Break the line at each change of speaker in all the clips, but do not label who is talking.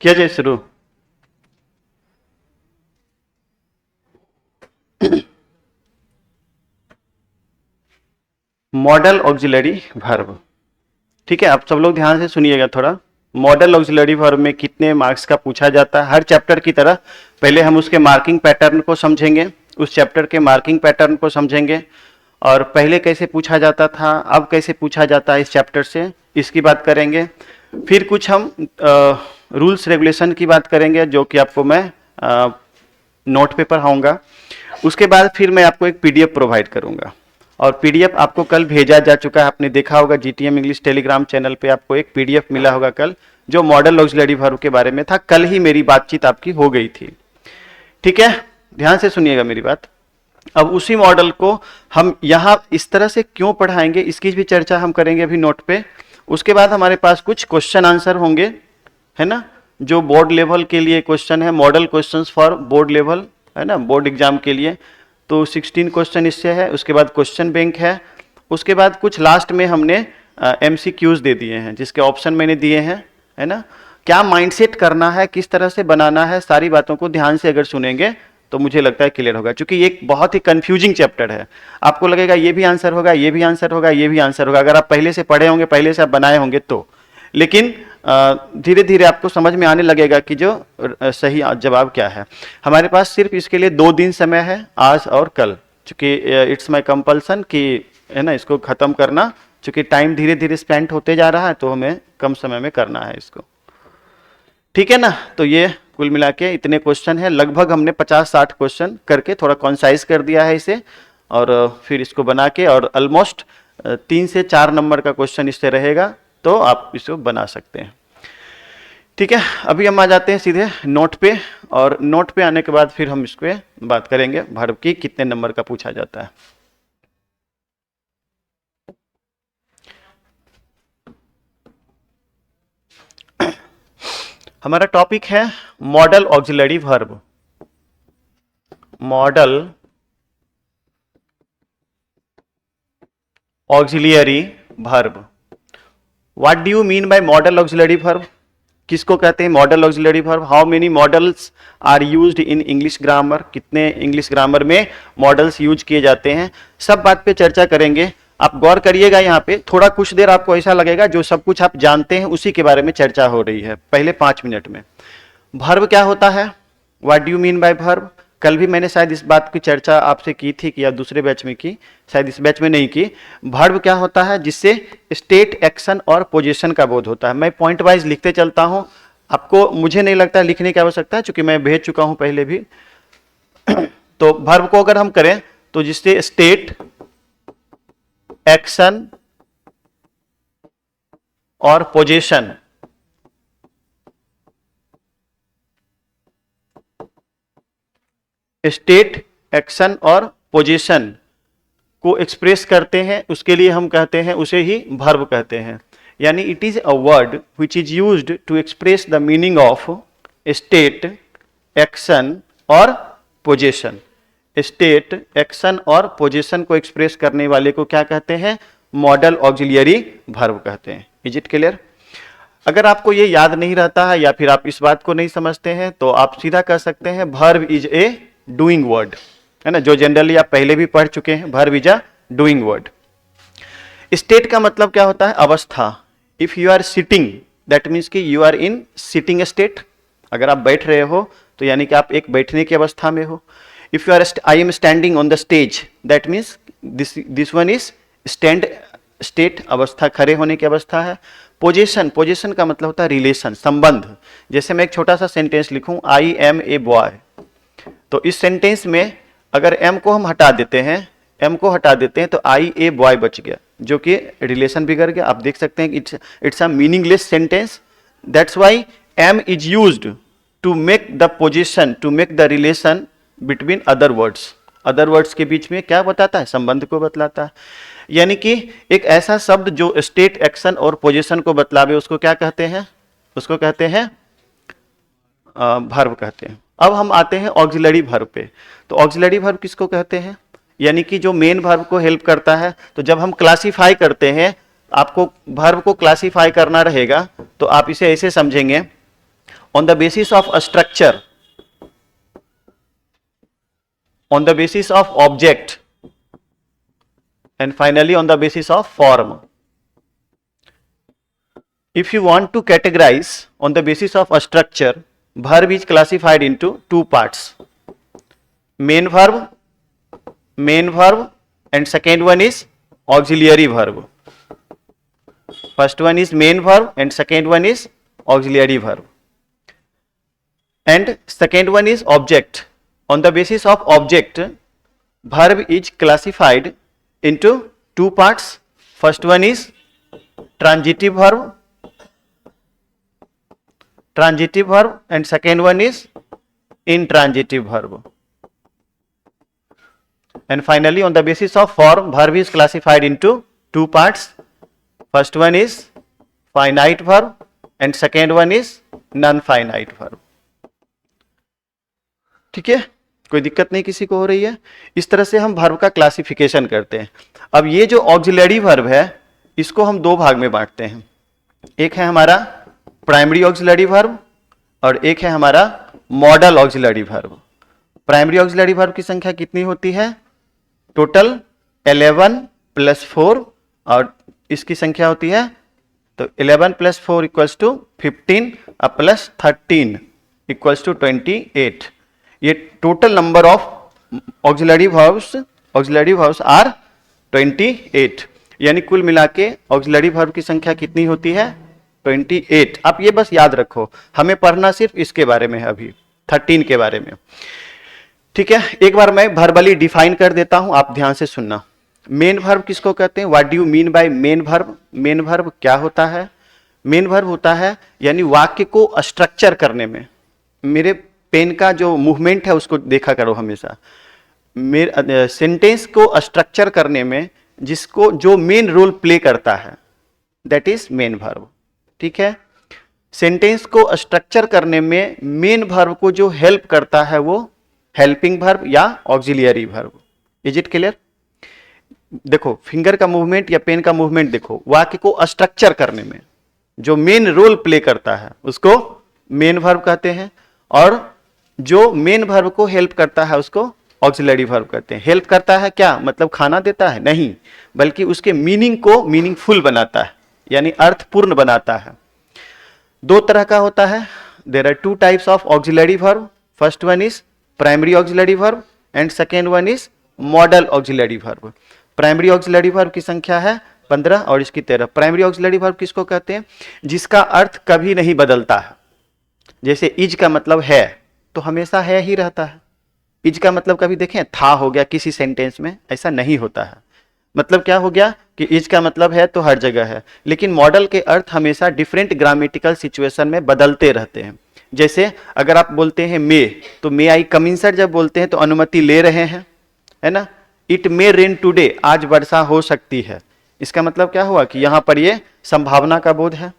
किया जाए शुरू। Model auxiliary verb. ठीक है, आप सब लोग ध्यान से सुनिएगा थोड़ा। मॉडल ऑक्सिलरी वर्ब में कितने मार्क्स का पूछा जाता है, हर चैप्टर की तरह पहले हम उसके मार्किंग पैटर्न को समझेंगे, उस चैप्टर के मार्किंग पैटर्न को समझेंगे, और पहले कैसे पूछा जाता था, अब कैसे पूछा जाता है इस चैप्टर से, इसकी बात करेंगे। फिर कुछ हम रूल्स रेगुलेशन की बात करेंगे, जो कि आपको मैं नोट पे पढ़ाऊंगा। उसके बाद फिर मैं आपको एक पीडीएफ प्रोवाइड करूंगा, और पीडीएफ आपको कल भेजा जा चुका है। आपने देखा होगा जीटीएम इंग्लिश टेलीग्राम चैनल पे आपको एक पीडीएफ मिला होगा कल, जो मॉडल ऑक्सिलरी वर्ब के बारे में था। कल ही मेरी बातचीत आपकी हो गई थी। ठीक है, ध्यान से सुनिएगा मेरी बात। अब उसी मॉडल को हम यहाँ इस तरह से क्यों पढ़ाएंगे, इसकी भी चर्चा हम करेंगे अभी नोट पे। उसके बाद हमारे पास कुछ क्वेश्चन आंसर होंगे, है ना, जो बोर्ड लेवल के लिए क्वेश्चन है, model questions for board level, है ना, बोर्ड एग्जाम के लिए। तो 16 क्वेश्चन इससे है। उसके बाद क्वेश्चन बैंक है। उसके बाद कुछ लास्ट में हमने एमसीक्यूज दे दिए हैं, जिसके ऑप्शन मैंने दिए हैं, है ना। क्या माइंडसेट करना है, किस तरह से बनाना है, सारी बातों को ध्यान से अगर सुनेंगे तो मुझे लगता है क्लियर होगा। क्योंकि ये एक बहुत ही कंफ्यूजिंग चैप्टर है। आपको लगेगा ये भी आंसर होगा, ये भी आंसर होगा, ये भी आंसर होगा, अगर आप पहले से पढ़े होंगे, पहले से आप बनाए होंगे तो। लेकिन धीरे धीरे आपको समझ में आने लगेगा कि जो सही जवाब क्या है। हमारे पास सिर्फ इसके लिए 2 दिन समय है, आज और कल, चूंकि इट्स माय कंपल्सन कि, है ना, इसको खत्म करना। चूंकि टाइम धीरे धीरे स्पेंड होते जा रहा है, तो हमें कम समय में करना है इसको। ठीक है ना। तो ये कुल मिला के इतने क्वेश्चन है। लगभग हमने 50-60 क्वेश्चन करके थोड़ा कॉन्साइज कर दिया है इसे, और फिर इसको बना के, और ऑलमोस्ट 3 से 4 नंबर का क्वेश्चन इससे रहेगा, तो आप इसको बना सकते हैं। ठीक है, अभी हम आ जाते हैं सीधे नोट पे, और नोट पे आने के बाद फिर हम इस पे बात करेंगे वर्ब की कितने नंबर का पूछा जाता है। हमारा टॉपिक है modal auxiliary verb. Modal auxiliary verb. What do you mean by modal auxiliary verb? किसको कहते हैं modal auxiliary verb? How many modals are used in English grammar? कितने इंग्लिश ग्रामर में मॉडल्स यूज किए जाते हैं, सब बात पे चर्चा करेंगे। आप गौर करिएगा, यहाँ पे थोड़ा कुछ देर आपको ऐसा लगेगा जो सब कुछ आप जानते हैं उसी के बारे में चर्चा हो रही है पहले 5 मिनट में। वर्ब क्या होता है? What do you mean bye verb? कल भी मैंने शायद इस बात की चर्चा आपसे की थी कि या दूसरे बैच में की, शायद इस बैच में नहीं की। वर्ब क्या होता है? जिससे स्टेट, एक्शन और पोजीशन का बोध होता है। मैं पॉइंट वाइज लिखते चलता हूं, आपको मुझे नहीं लगता लिखने की आवश्यकता है, क्योंकि मैं भेज चुका हूं पहले भी। तो वर्ब को अगर हम करें तो जिससे स्टेट, एक्शन और पोजीशन, स्टेट, एक्शन और पोजीशन को एक्सप्रेस करते हैं, उसके लिए हम कहते हैं, उसे ही वर्ब कहते हैं। यानी it is a word which is used to express the meaning of state, action और पोजीशन। स्टेट, एक्शन और पोजीशन को एक्सप्रेस करने वाले को क्या कहते हैं? मॉडल ऑक्सिलरी वर्ब कहते हैं। Is it clear? अगर आपको ये याद नहीं रहता है या फिर आप इस बात को नहीं समझते हैं, तो आप सीधा कह सकते हैं verb is a doing word, है ना, जो जनरली आप पहले भी पढ़ चुके हैं। Verb is a doing word. State का मतलब क्या होता है? अवस्था। If you are sitting, that means कि you are in sitting state. अगर आप बैठ रहे हो तो यानी कि आप एक बैठने की अवस्था में हो। If you are, I am standing on the stage, that means this one is stand state, अवस्था, खड़े होने की अवस्था है। पोजीशन, पोजीशन का मतलब होता है रिलेशन, संबंध। जैसे मैं एक छोटा सा सेंटेंस लिखूं, आई एम ए बॉय, तो इस सेंटेंस में अगर एम को हम हटा देते हैं, एम को हटा देते हैं, तो आई ए बॉय बच गया, जो कि रिलेशन बिगड़ गया। आप देख सकते हैं कि it's a meaningless sentence. That's why am is used to make the position, to make the relation between other words. Other words के बीच में क्या बताता है? संबंध को बतलाता है। यानी कि एक ऐसा शब्द जो स्टेट, एक्शन और पोजीशन को बतलावे, उसको क्या कहते हैं? उसको कहते हैं वर्ब कहते हैं। अब हम आते हैं ऑक्सिलरी वर्ब पे। तो ऑक्सिलरी वर्ब किसको कहते हैं? यानी कि जो मेन वर्ब को हेल्प करता है। तो जब हम क्लासिफाई करते हैं, आपको वर्ब को क्लासिफाई करना रहेगा, तो आप इसे ऐसे समझेंगे, on the basis of a structure, on the basis of object, and finally on the basis of form. If you want to categorize on the basis of a structure, verb is classified into two parts: main verb, and second one is auxiliary verb. First one is main verb and second one is auxiliary verb. And second one is object. On the basis of object, verb is classified into two parts. First one is transitive verb, and second one is intransitive verb. And finally, on the basis of form, verb is classified into two parts. First one is finite verb and second one is non-finite verb. ठीक है, कोई दिक्कत नहीं किसी को हो रही है? इस तरह से हम वर्ब का क्लासिफिकेशन करते हैं। अब ये जो ऑक्सिलरी वर्ब है, इसको हम दो भाग में बांटते हैं। एक है हमारा प्राइमरी ऑक्सिलरी वर्ब और एक है हमारा model auxiliary verb. Primary auxiliary verb की संख्या कितनी होती है? टोटल 11 + 4 और इसकी संख्या होती है तो 11 + 4 = 15 + 13 = 28। ये total number of auxiliary verbs are 28, यानी कुल मिला के ऑक्सिलरी वर्ब की संख्या कितनी होती है? 28। आप ये बस याद रखो, हमें पढ़ना सिर्फ इसके बारे में है, अभी 13 के बारे में। ठीक है, एक बार मैं वर्बली डिफाइन कर देता हूं, आप ध्यान से सुनना। मेन वर्ब किसको कहते हैं? What do you mean bye main verb? Main verb क्या होता है? मेन वर्ब होता है यानी वाक्य को स्ट्रक्चर करने में, मेरे पेन का जो मूवमेंट है उसको देखा करो हमेशा, मेरे सेंटेंस को स्ट्रक्चर करने में जिसको जो मेन रोल प्ले करता है, दैट इज मेन वर्ब। ठीक है, सेंटेंस को स्ट्रक्चर करने में मेन वर्ब को जो हेल्प करता है वो हेल्पिंग वर्ब या auxiliary verb. Is it clear? देखो, फिंगर का मूवमेंट या पेन का मूवमेंट देखो, वाक्य को स्ट्रक्चर करने में जो मेन रोल प्ले करता है उसको मेन वर्ब कहते हैं, और जो मेन वर्ब को हेल्प करता है उसको ऑक्सिलरी वर्ब कहते हैं। हेल्प करता है क्या मतलब खाना देता है? नहीं, बल्कि उसके मीनिंग को मीनिंगफुल बनाता है, यानी अर्थपूर्ण बनाता है। दो तरह का होता है, there are two types of auxiliary verb. First one is primary auxiliary verb and second one is modal auxiliary verb. Primary auxiliary verb की संख्या है 15 और इसकी 13। प्राइमरी ऑक्सिलरी वर्ब किसको कहते हैं? जिसका अर्थ कभी नहीं बदलता है। जैसे इज का मतलब है तो हमेशा है ही रहता है। इज का मतलब कभी देखें था हो गया किसी सेंटेंस में, ऐसा नहीं होता है। मतलब क्या हो गया कि इज का मतलब है तो हर जगह है, लेकिन मॉडल के अर्थ हमेशा डिफरेंट ग्रामेटिकल सिचुएशन में बदलते रहते हैं। जैसे अगर आप बोलते हैं मे, तो may I come in sir जब बोलते हैं तो अनुमति ले रहे हैं, है ना। इट मे रेन टुडे, आज वर्षा हो सकती है, इसका मतलब क्या हुआ कि यहाँ पर ये संभावना का बोध है।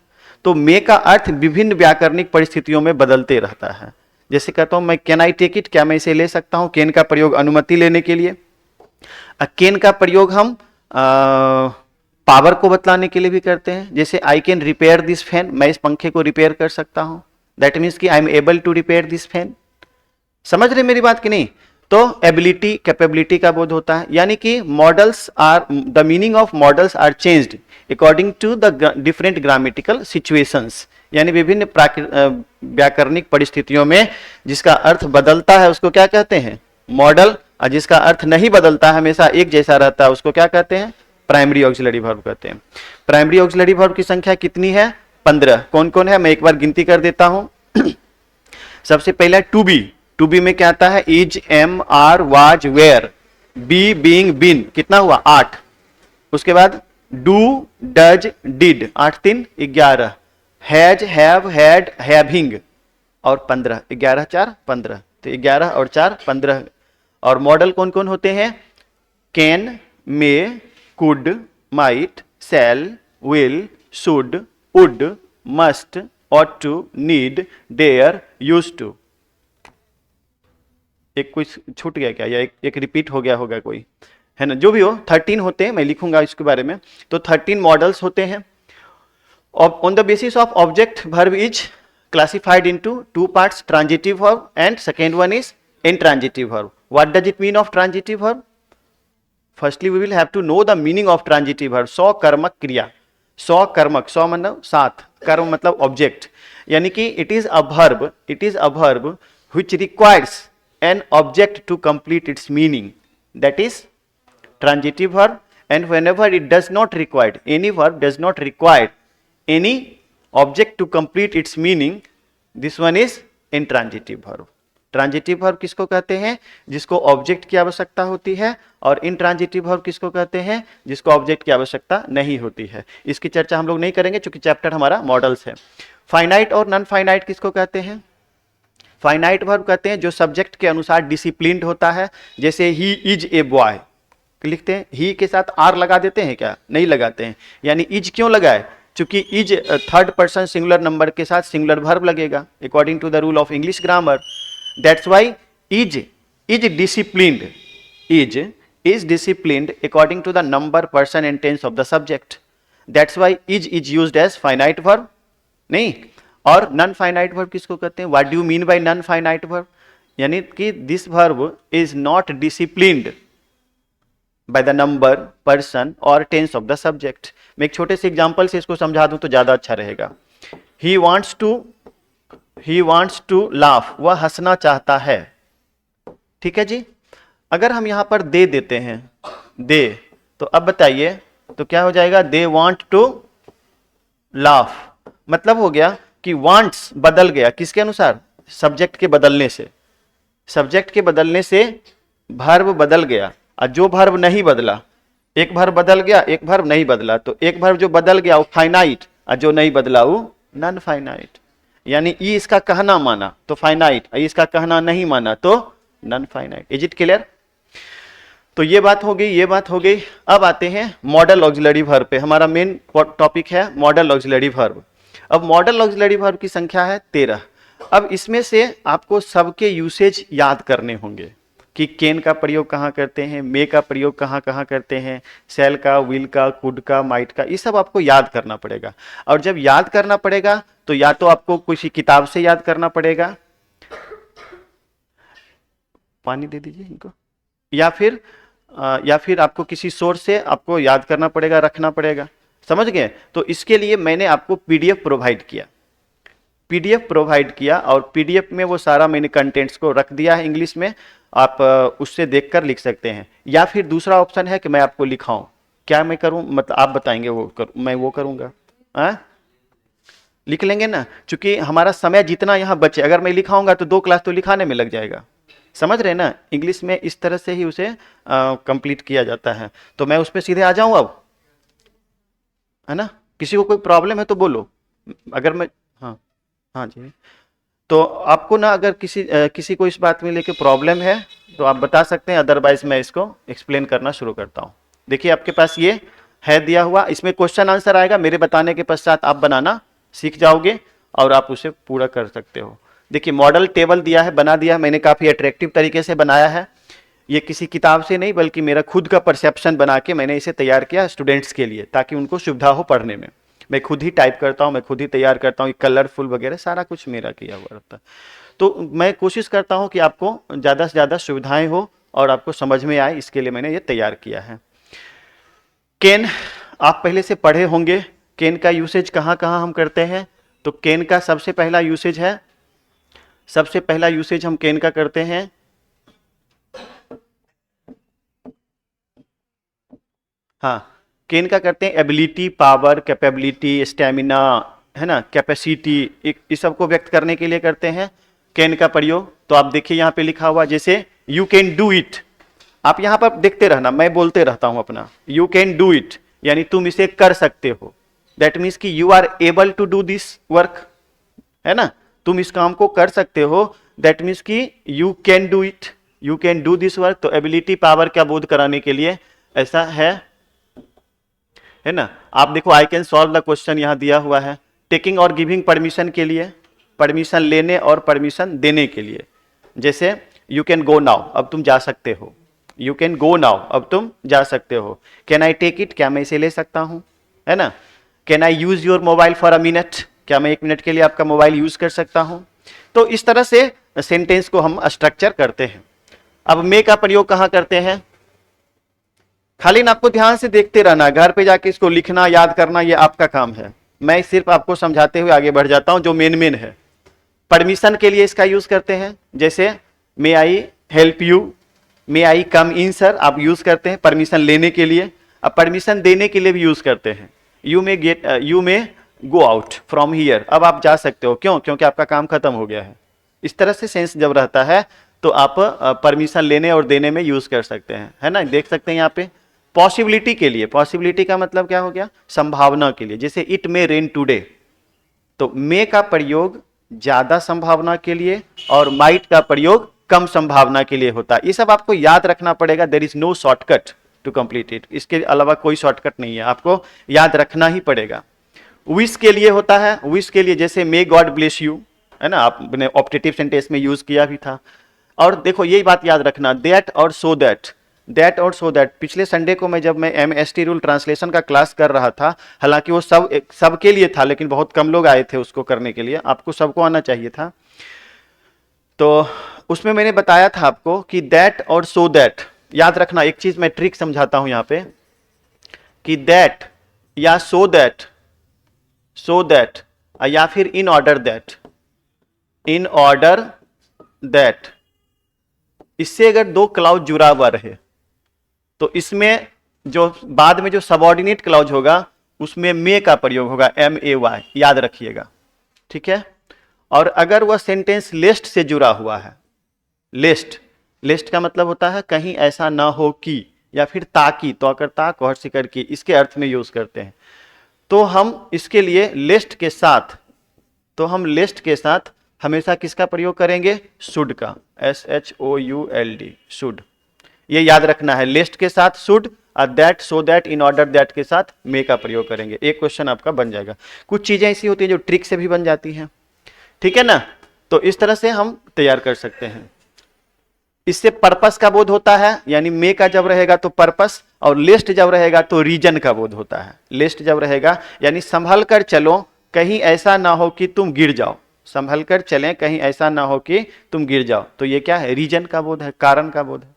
तो मे का अर्थ विभिन्न व्याकरणिक परिस्थितियों में बदलते रहता है। जैसे कहता हूं मैं कैन आई टेक इट, क्या मैं इसे ले सकता हूं? कैन का प्रयोग अनुमति लेने के लिए। कैन का प्रयोग हम पावर को बतलाने के लिए भी करते हैं। जैसे I can repair this fan, मैं इस पंखे को रिपेयर कर सकता हूं। दैट मीन्स कि I am able to repair this fan. समझ रहे मेरी बात कि नहीं? तो एबिलिटी कैपेबिलिटी का बोध होता है, यानी कि modals are the meaning of modals are changed according to the different grammatical situations, यानी विभिन्न व्याकरणिक परिस्थितियों में जिसका अर्थ बदलता है उसको क्या कहते हैं? मॉडल। और जिसका अर्थ नहीं बदलता है, हमेशा एक जैसा रहता है, उसको क्या कहते हैं? प्राइमरी ऑक्सिलरी वर्ब कहते हैं। प्राइमरी ऑक्सिलरी वर्ब की संख्या कितनी है? 15। कौन कौन है मैं एक बार गिनती कर देता हूं। सबसे पहला टू बी। टू बी में क्या आता है? Is, am, are, was, were. Be, being, been, कितना हुआ? 8। उसके बाद do, does, did, 8 3 11। Has, have, had, having और 15। 11 4 15, तो 11 और 4 15। और मॉडल कौन कौन होते हैं? Can, may, could, might, shall, will, should, would, must, ought to, need, dare, used to। एक कोई छूट गया क्या, या एक रिपीट हो गया होगा कोई, है ना। जो भी हो 13 होते हैं, मैं लिखूंगा इसके बारे में। तो 13 मॉडल्स होते हैं। On the basis of object verb is classified into two parts, transitive verb and second one is intransitive verb. What does it mean of transitive verb? Firstly we will have to know the meaning of transitive verb. सौ कर्मक क्रिया, सौ कर्मक, सौ मतलब सात, कर्म मतलब ऑब्जेक्ट, यानी कि it is a verb which requires an object to complete its meaning, that is transitive verb. And whenever it does not require, any verb does not require any object to complete its meaning, this one is intransitive verb. Transitive verb किसको कहते हैं? जिसको object की आवश्यकता होती है, और intransitive verb किसको कहते हैं? जिसको ऑब्जेक्ट की आवश्यकता नहीं होती है. इसकी चर्चा हम लोग नहीं करेंगे क्योंकि चैप्टर हमारा मॉडल्स है. फाइनाइट और नॉन फाइनाइट किसको कहते हैं? फाइनाइट वर्ब कहते हैं जो सब्जेक्ट के अनुसार डिसिप्लिन्ड होता है. जैसे ही इज ए बॉय लिखते हैं, ही के साथ आर लगा देते हैं क्या? नहीं लगाते हैं. यानी इज क्यों लगाए? चूंकि is third person singular number के साथ सिंगुलर वर्ब लगेगा according to the rule of English grammar. That's why is disciplined. Is disciplined according to the number, person and tense of the subject. That's why is used as finite verb. नहीं. और non finite verb किसको कहते हैं? What do you mean by non finite verb? यानी कि this verb is not disciplined by the number, person or tense of the subject. मैं एक छोटे से एग्जाम्पल से इसको समझा दूं तो ज्यादा अच्छा रहेगा. He wants to laugh. वह हंसना चाहता है. ठीक है जी. अगर हम यहां पर दे देते हैं, दे, तो अब बताइए तो क्या हो जाएगा? They want to laugh. मतलब हो गया कि वांट्स बदल गया किसके अनुसार? सब्जेक्ट के बदलने से. सब्जेक्ट के बदलने से वर्ब बदल गया, और जो वर्ब नहीं बदला, एक वर्ब बदल गया, एक वर्ब नहीं बदला, तो एक वर्ब जो बदल गया वो फाइनाइट, और जो नहीं बदला वो नॉन फाइनाइट. यानी ई इसका कहना माना तो फाइनाइट, इसका कहना नहीं माना तो non finite. Is it clear? तो ये बात हो गई, ये बात हो गई. अब आते हैं मॉडल ऑक्सिलरी वर्ब पे. हमारा मेन टॉपिक है मॉडल ऑक्सिलरी वर्ब. अब मॉडल ऑक्सिलरी वर्ब की संख्या है 13. अब इसमें से आपको सबके यूसेज याद करने होंगे कि कैन का प्रयोग कहाँ करते हैं, मे का प्रयोग कहाँ कहाँ करते हैं, सेल का, विल का, कुड का, माइट का, ये सब आपको याद करना पड़ेगा. और जब याद करना पड़ेगा तो या तो आपको किसी किताब से याद करना पड़ेगा, पानी दे दीजिए इनको, या फिर आपको किसी सोर्स से आपको याद करना पड़ेगा, रखना पड़ेगा. समझ गए? तो इसके लिए मैंने आपको पीडीएफ प्रोवाइड किया, और पीडीएफ में वो सारा मैंने कंटेंट्स को रख दिया है इंग्लिश में. आप उससे देखकर लिख सकते हैं, या फिर दूसरा ऑप्शन है कि मैं आपको लिखाऊं. क्या मैं करूं? मतलब आप बताएंगे मैं वो करूंगा. लिख लेंगे ना, क्योंकि हमारा समय जितना यहाँ बचे, अगर मैं लिखाऊंगा तो 2 क्लास तो लिखाने में लग जाएगा. समझ रहे ना? इंग्लिश में इस तरह से ही उसे कंप्लीट किया जाता है. तो मैं उस पर सीधे आ जाऊं अब, है ना? किसी को कोई प्रॉब्लम है तो बोलो. अगर मैं हाँ जी, तो आपको ना अगर किसी को इस बात में लेके प्रॉब्लम है तो आप बता सकते हैं, अदरवाइज मैं इसको एक्सप्लेन करना शुरू करता हूँ. देखिए आपके पास ये है दिया हुआ, इसमें क्वेश्चन आंसर आएगा. मेरे बताने के पश्चात आप बनाना सीख जाओगे और आप उसे पूरा कर सकते हो. देखिए मॉडल टेबल दिया है, बना दिया है मैंने, काफ़ी अट्रैक्टिव तरीके से बनाया है. ये किसी किताब से नहीं बल्कि मेरा खुद का परसेप्शन बना के मैंने इसे तैयार किया स्टूडेंट्स के लिए, ताकि उनको सुविधा हो पढ़ने में. मैं खुद ही टाइप करता हूँ, मैं खुद ही तैयार करता हूँ, कलरफुल वगैरह सारा कुछ मेरा किया हुआ रहता है. तो मैं कोशिश करता हूँ कि आपको ज़्यादा से ज़्यादा सुविधाएं हो और आपको समझ में आए, इसके लिए मैंने ये तैयार किया है. कैन आप पहले से पढ़े होंगे. कैन का यूसेज कहाँ कहाँ हम करते हैं? तो कैन का सबसे पहला यूसेज हम कैन का करते हैं कैन का करते हैं एबिलिटी, पावर, कैपेबिलिटी, स्टेमिना, है ना, कैपेसिटी, इस सब को व्यक्त करने के लिए करते हैं कैन का प्रयोग. तो आप देखिए यहाँ पे लिखा हुआ, जैसे यू कैन डू इट. आप यहाँ पर देखते रहना, मैं बोलते रहता हूँ अपना. यू कैन डू इट यानी तुम इसे कर सकते हो. दैट मीन्स कि you are able to do this work, है ना, तुम इस काम को कर सकते हो. दैट मीन्स कि you can do it, you can do this work. तो एबिलिटी, पावर का बोध कराने के लिए ऐसा है ना. आप देखो I can solve the question यहाँ दिया हुआ है. टेकिंग और गिविंग परमिशन के लिए, परमिशन लेने और परमिशन देने के लिए. जैसे यू कैन गो नाउ, अब तुम जा सकते हो. यू कैन गो नाउ, अब तुम जा सकते हो. कैन आई टेक इट, क्या मैं इसे ले सकता हूं, है ना. Can I use your mobile for a minute, क्या मैं 1 मिनट के लिए आपका मोबाइल यूज कर सकता हूं? तो इस तरह से सेंटेंस को हम स्ट्रक्चर करते हैं। अब मे का प्रयोग कहां करते हैं? खाली ना आपको ध्यान से देखते रहना, घर पे जाके इसको लिखना, याद करना, ये आपका काम है। मैं सिर्फ आपको समझाते हुए आगे बढ़ जाता हूं जो मेन है। परमिशन के लिए इसका यूज करते हैं, जैसे may I help you, may I come in sir, आप यूज करते हैं परमिशन लेने के लिए। अब परमिशन देने के लिए भी यूज करते हैं, you may go out from here, अब आप जा सकते हो। क्यों? क्योंकि आपका काम खत्म हो गया है। इस तरह से सेंस जब रहता है तो आप परमिशन लेने और देने में यूज कर सकते हैं, है ना। देख सकते हैं यहाँ पे पॉसिबिलिटी के लिए, पॉसिबिलिटी का मतलब क्या हो गया? संभावना के लिए, जैसे इट मे रेन टुडे, तो मे का प्रयोग ज्यादा संभावना के लिए और माइट का प्रयोग कम संभावना के लिए होता है। ये सब आपको याद रखना पड़ेगा। There is no shortcut to complete it, इसके अलावा कोई शॉर्टकट नहीं है, आपको याद रखना ही पड़ेगा। विश के लिए होता है, विश के लिए जैसे मे गॉड ब्लेस यू, है ना, आपने ऑप्टेटिव सेंटेंस में यूज किया भी था। और देखो यही बात याद रखना, दैट और सो दैट, दैट और सो दैट। पिछले संडे को मैं जब मैं MST रूल ट्रांसलेशन का क्लास कर रहा था, हालांकि वो सबके लिए था, लेकिन बहुत कम लोग आए थे उसको करने के लिए, आपको सबको आना चाहिए था। तो उसमें मैंने बताया था आपको कि दैट और सो दैट याद रखना। एक चीज मैं ट्रिक समझाता हूं यहां पे कि दैट या सो दैट या फिर इन ऑर्डर दैट, इससे अगर दो क्लाउज जुड़ा हुआ रहे तो इसमें जो बाद में जो सबऑर्डिनेट क्लाउज होगा उसमें मे का प्रयोग होगा, MAY, याद रखिएगा, ठीक है। और अगर वह सेंटेंस लेस्ट से जुड़ा हुआ है, लेस्ट का मतलब होता है कहीं ऐसा ना हो कि, या फिर ताकि, तो अगर ताक और सिकर की, इसके अर्थ में यूज करते हैं। तो हम इसके लिए लेस्ट के साथ हमेशा किसका प्रयोग करेंगे? शुड का, SHOULD, शुड। ये याद रखना है, लेस्ट के साथ शुड और that, so that, in order that के साथ मे का प्रयोग करेंगे। एक क्वेश्चन आपका बन जाएगा। कुछ चीजें ऐसी होती हैं जो ट्रिक से भी बन जाती हैं, ठीक है ना। तो इस तरह से हम तैयार कर सकते हैं। इससे पर्पस का बोध होता है, यानी मे का जब रहेगा तो पर्पस, और लिस्ट जब रहेगा तो रीजन का बोध होता है। लिस्ट जब रहेगा यानी संभल कर चलो, कहीं ऐसा ना हो कि तुम गिर जाओ, संभल कर चलें, कहीं ऐसा ना हो कि तुम गिर जाओ, तो ये क्या है? रीजन का बोध है, कारण का बोध है।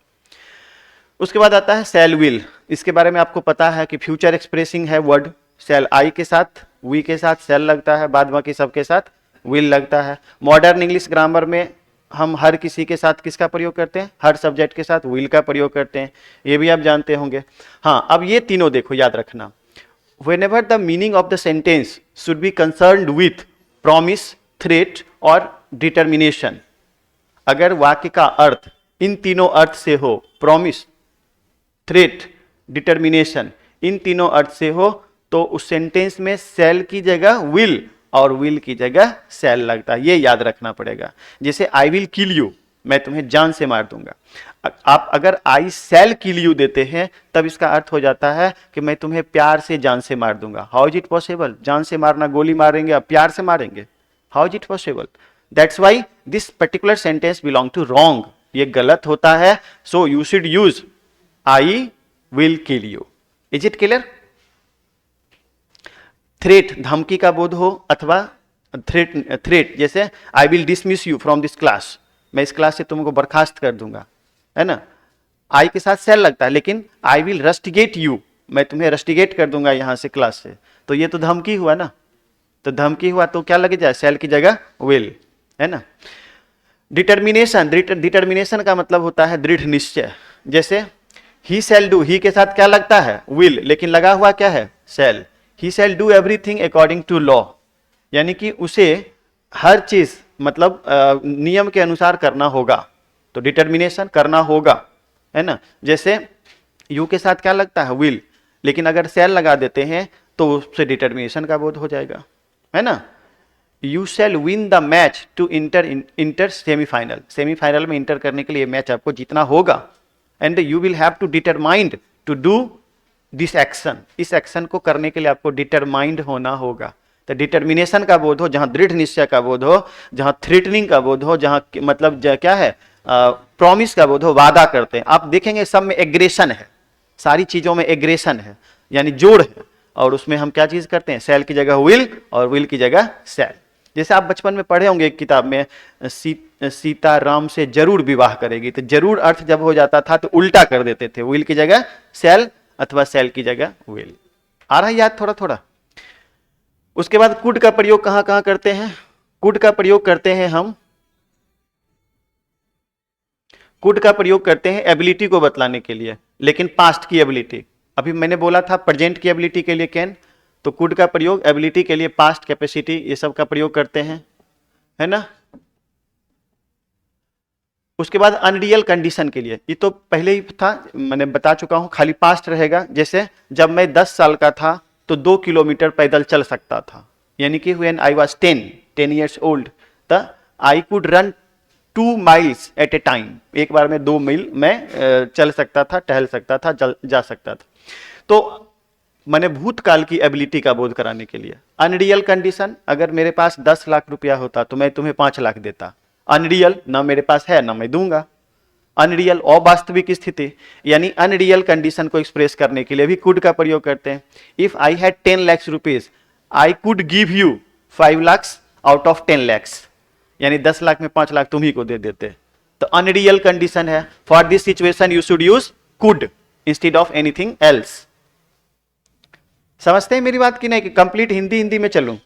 उसके बाद आता है शैल विल। इसके बारे में आपको पता है कि फ्यूचर एक्सप्रेसिंग है वर्ड, शैल आई के साथ, वी के साथ शैल लगता है, बाद बाकी सबके साथ विल लगता है। मॉडर्न इंग्लिश ग्रामर में हम हर किसी के साथ किसका प्रयोग करते हैं? हर सब्जेक्ट के साथ विल का प्रयोग करते हैं, ये भी आप जानते होंगे। हाँ, अब ये तीनों देखो, याद रखना। Whenever the meaning of the sentence should be concerned with promise, threat और determination, अगर वाक्य का अर्थ इन तीनों अर्थ से हो, प्रॉमिस, थ्रेट, डिटर्मिनेशन, इन तीनों अर्थ से हो, तो उस सेंटेंस में शैल की जगह विल और विल की जगह शैल लगता है। ये याद रखना पड़ेगा। जैसे आई विल किल यू, मैं तुम्हें जान से मार दूंगा। आप अगर आई शैल किल यू देते हैं तब इसका अर्थ हो जाता है कि मैं तुम्हें प्यार से जान से मार दूंगा। How is it possible? जान से मारना, गोली मारेंगे, अब प्यार से मारेंगे, how is it possible? That's why this particular sentence belong to wrong, ये गलत होता है। So you should use I will kill you. Is it clear? Threat, धमकी का बोध हो, अथवा थ्रेट जैसे I will dismiss you from this class, मैं इस क्लास से तुमको बर्खास्त कर दूंगा, है ना। आई के साथ शैल लगता है, लेकिन आई विल रस्टिगेट यू, मैं तुम्हें रस्टिगेट कर दूंगा यहां से क्लास से, तो ये तो धमकी हुआ ना। तो धमकी हुआ तो क्या लगे जाए? शैल की जगह विल, है ना। डिटर्मिनेशन, डिटर्मिनेशन का मतलब होता है दृढ़ निश्चय। जैसे ही शैल डू, ही के साथ क्या लगता है? विल, लेकिन लगा हुआ क्या है? Shall. He shall do everything according to law, यानी कि उसे हर चीज मतलब नियम के अनुसार करना होगा, तो डिटर्मिनेशन करना होगा, है ना। जैसे यू के साथ क्या लगता है? विल, लेकिन अगर शैल लगा देते हैं तो उससे डिटर्मिनेशन का बोध हो जाएगा, है ना। You shall win the match to enter semifinal, semifinal में इंटर करने के लिए मैच आपको जीतना होगा। And you will have to determined to do this action, इस एक्शन को करने के लिए आपको डिटरमाइंड होना होगा। तो डिटर्मिनेशन का बोध हो, जहां दृढ़ निश्चय का बोध हो, जहां थ्रेटनिंग का बोध हो, जहां मतलब क्या है, प्रॉमिस का बोध हो, वादा करते हैं। आप देखेंगे सब में एग्रेशन है, सारी चीजों में एग्रेशन है, यानी जोड़ है। और उसमें हम क्या चीज करते हैं, शैल की जगह विल और विल की जगह शैल। जैसे आप बचपन में पढ़े होंगे एक किताब में, सीता राम से जरूर विवाह करेगी, तो जरूर अर्थ जब हो जाता था तो उल्टा कर देते थे, विल की जगह शैल अथवा शैल की जगह विल। आ रहा है याद थोड़ा थोड़ा। उसके बाद कुड का प्रयोग कहां कहां करते हैं, कुड का प्रयोग करते हैं हम, कुड का प्रयोग करते हैं एबिलिटी को बतलाने के लिए, लेकिन पास्ट की एबिलिटी। अभी मैंने बोला था प्रेजेंट की एबिलिटी के लिए कैन, तो कुड का प्रयोग एबिलिटी के लिए पास्ट, कैपेसिटी, ये सब का प्रयोग करते हैं, है ना। उसके बाद अनरियल कंडीशन के लिए, ये तो पहले ही था, मैंने बता चुका हूं, खाली पास्ट रहेगा। जैसे जब मैं 10 साल का था तो 2 किलोमीटर पैदल चल सकता था, यानी कि when I was 10 years old the I could run 2 miles at a time, एक बार में 2 मील मैं चल सकता था, टहल सकता था, जा सकता था। तो मैंने भूतकाल की एबिलिटी का बोध कराने के लिए। अनरियल कंडीशन, अगर मेरे पास 10 लाख रुपया होता तो मैं तुम्हें 5 लाख देता। अनरियल, ना मेरे पास है ना मैं दूंगा। अनरियल, अवास्तविक स्थिति, यानी अनरियल कंडीशन को एक्सप्रेस करने के लिए भी कुड का प्रयोग करते हैं। If I had 10 lakhs rupees, I could give you 5 lakhs out of 10 lakhs, यानी 10 लाख में 5 लाख तुम ही को दे देते। तो अनरियल कंडीशन है। For this situation you should use could instead of anything else. समझते हैं मेरी बात की नहीं, कि कंप्लीट हिंदी में चलूं?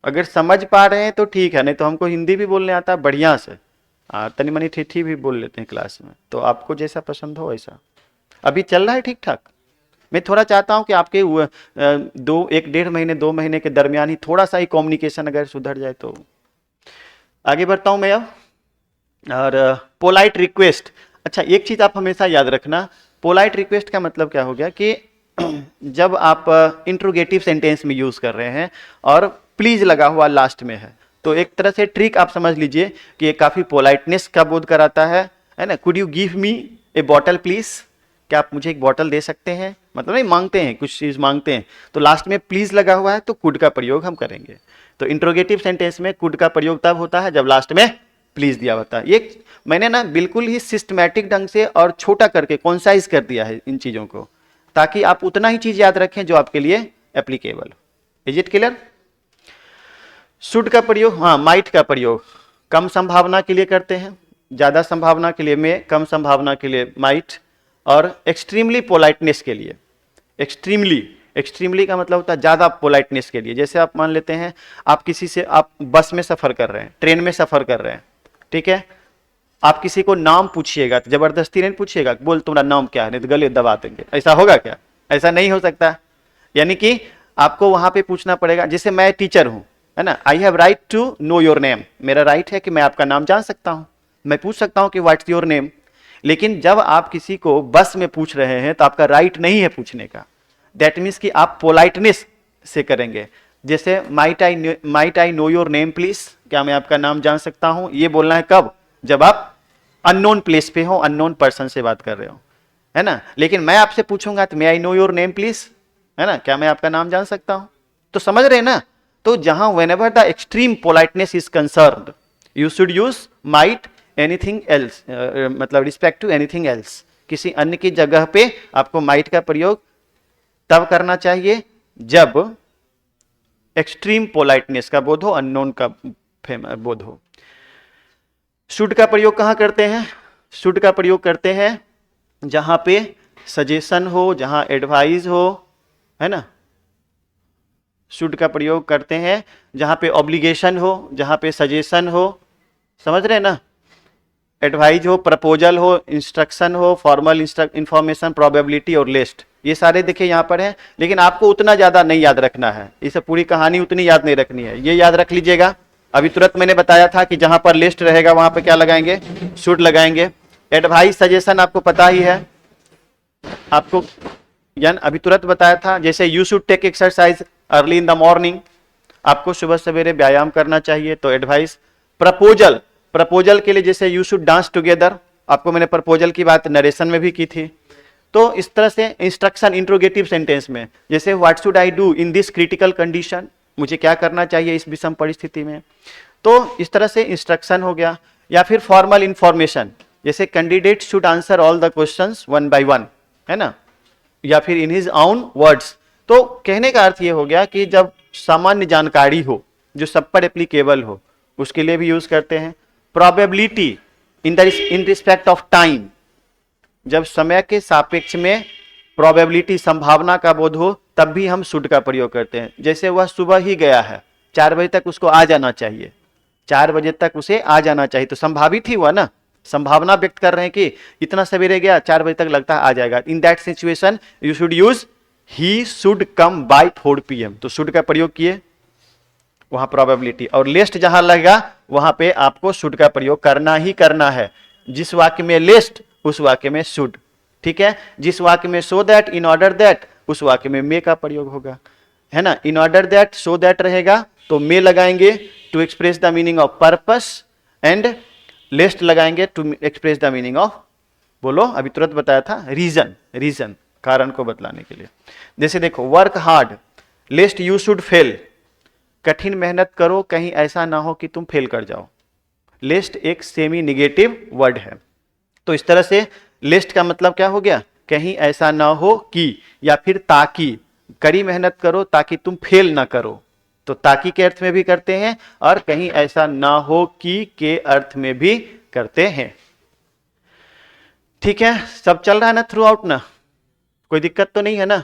अगर समझ पा रहे हैं तो ठीक है, नहीं तो हमको हिंदी भी बोलने आता है बढ़िया से, तनी मनी ठेठी भी बोल लेते हैं क्लास में, तो आपको जैसा पसंद हो वैसा। अभी चल रहा है ठीक ठाक। मैं थोड़ा चाहता हूं कि आपके 1-1.5 महीने 2 महीने के दरमियान ही थोड़ा सा ही कम्युनिकेशन अगर सुधर जाए तो। आगे बढ़ता हूं मैं अब। और पोलाइट रिक्वेस्ट, अच्छा एक चीज आप हमेशा याद रखना, पोलाइट रिक्वेस्ट का मतलब क्या हो गया कि जब आप इंट्रोगेटिव सेंटेंस में यूज कर रहे हैं और प्लीज लगा हुआ लास्ट में है, तो एक तरह से ट्रिक आप समझ लीजिए कि ये काफी पोलाइटनेस का बोध कराता है ना। Could you give me A bottle please, क्या आप मुझे एक बॉटल दे सकते हैं, मतलब नहीं मांगते हैं, कुछ चीज मांगते हैं, तो लास्ट में प्लीज लगा हुआ है तो कुड का प्रयोग हम करेंगे। तो इंट्रोगेटिव सेंटेंस में कुड का प्रयोग तब होता है जब लास्ट में प्लीज दिया होता है। ये मैंने ना बिल्कुल ही सिस्टमैटिक ढंग से और छोटा करके कॉन्साइज कर दिया है इन चीजों को, ताकि आप उतना ही चीज याद रखें जो आपके लिए applicable. Is it clear? Should का प्रयोग, हाँ माइट का प्रयोग कम संभावना के लिए करते हैं, ज्यादा संभावना के लिए में, कम संभावना के लिए माइट, और एक्सट्रीमली पोलाइटनेस के लिए एक्सट्रीमली का मतलब होता है ज्यादा पोलाइटनेस के लिए। जैसे आप मान लेते हैं आप किसी से, आप बस में सफर कर रहे हैं, ट्रेन में सफर कर रहे हैं, ठीक है, आप किसी को नाम पूछिएगा तो जबरदस्ती नहीं पूछिएगा, बोल तुम्हारा नाम क्या है, नहीं तो गले दबा देंगे, ऐसा होगा क्या? ऐसा नहीं हो सकता। यानी कि आपको वहां पे पूछना पड़ेगा। जैसे मैं टीचर हूं, है ना, I have right to know your name, मेरा राइट है कि मैं आपका नाम जान सकता हूं, मैं पूछ सकता हूं कि व्हाट्स योर नेम। लेकिन जब आप किसी को बस में पूछ रहे हैं तो आपका राइट नहीं है पूछने का। दैट मीन्स कि आप पोलाइटनेस से करेंगे। जैसे might I know your name please, क्या मैं आपका नाम जान सकता हूं, ये बोलना है कब? जब आप अननोन प्लेस पे हो, अननोन पर्सन से बात कर रहे हो, है ना। लेकिन मैं आपसे पूछूंगा तो may I know your name please, है ना, क्या मैं आपका नाम जान सकता हूं? तो समझ रहे हैं ना। तो जहां whenever the extreme politeness is concerned, you should use might anything else, मतलब रिस्पेक्ट टू एनीथिंग एल्स, किसी अन्य की जगह पे आपको माइट का प्रयोग तब करना चाहिए जब एक्सट्रीम पोलाइटनेस का बोध हो, अननोन का बोध हो। शुड का प्रयोग कहां करते हैं? शुड का प्रयोग करते हैं जहां पे सजेशन हो, जहां एडवाइस हो, है ना। शुड का प्रयोग करते हैं जहां पे ऑब्लिगेशन हो, जहां पे सजेशन हो, समझ रहे हैं ना। एडवाइज हो, प्रपोजल हो, इंस्ट्रक्शन हो, फॉर्मल इंफॉर्मेशन, प्रोबेबिलिटी और लिस्ट, ये सारे देखिए यहाँ पर हैं। लेकिन आपको उतना ज्यादा नहीं याद रखना है, इसे पूरी कहानी उतनी याद नहीं रखनी है, ये याद रख लीजिएगा। अभी तुरंत मैंने बताया था कि जहां पर लिस्ट रहेगा वहां पर क्या लगाएंगे? शुड लगाएंगे। एडवाइस सजेशन आपको पता ही है, आपको यानी अभी तुरंत बताया था। जैसे you should take exercise early in the morning, आपको सुबह सवेरे व्यायाम करना चाहिए, तो एडवाइस। प्रपोजल, प्रपोजल के लिए जैसे यू शुड डांस टुगेदर, आपको मैंने प्रपोजल की बात नरेशन में भी की थी। तो इस तरह से इंस्ट्रक्शन इंट्रोगेटिव सेंटेंस में, जैसे what should I do in this critical condition, मुझे क्या करना चाहिए इस विषम परिस्थिति में, तो इस तरह से इंस्ट्रक्शन हो गया। या फिर फॉर्मल इंफॉर्मेशन, जैसे candidate should answer all the questions one by one, है ना, या फिर इन हिज ओन वर्ड्स, तो कहने का अर्थ ये हो गया कि जब सामान्य जानकारी हो जो सब पर एप्लीकेबल हो उसके लिए भी यूज करते हैं। Probability in respect of time, जब समय के सापेक्ष में प्रोबेबिलिटी संभावना का बोध हो तब भी हम शुड का प्रयोग करते हैं। जैसे वह सुबह ही गया है, 4 बजे तक उसको आ जाना चाहिए, 4 बजे तक उसे आ जाना चाहिए, तो संभावित ही हुआ ना, संभावना व्यक्त कर रहे हैं कि इतना सवेरे गया, 4 बजे तक लगता है आ जाएगा। इन that situation you should use he should come by 4 PM, तो शुड का प्रयोग किए, वहां प्रोबेबिलिटी। और लेस्ट जहां लगेगा वहां पे आपको शुड का प्रयोग करना ही करना है। जिस वाक्य में लेस्ट उस वाक्य में शुड, ठीक है। जिस वाक्य में so that, in order that, उस वाक्य में मे का प्रयोग होगा, है ना। In order that, so that रहेगा तो मे लगाएंगे to express the meaning of purpose, and lest लगाएंगे to express the meaning of, बोलो अभी तुरंत बताया था, रीजन, रीजन कारण को बतलाने के लिए। जैसे देखो work hard लेस्ट you should fail, कठिन मेहनत करो कहीं ऐसा ना हो कि तुम फेल कर जाओ। लेस्ट एक सेमी निगेटिव वर्ड है, तो इस तरह से लेस्ट का मतलब क्या हो गया, कहीं ऐसा ना हो कि, या फिर ताकि, कड़ी मेहनत करो ताकि तुम फेल ना करो, तो ताकि के अर्थ में भी करते हैं और कहीं ऐसा ना हो कि के अर्थ में भी करते हैं। ठीक है, सब चल रहा है ना थ्रू आउट ना, कोई दिक्कत तो नहीं है ना।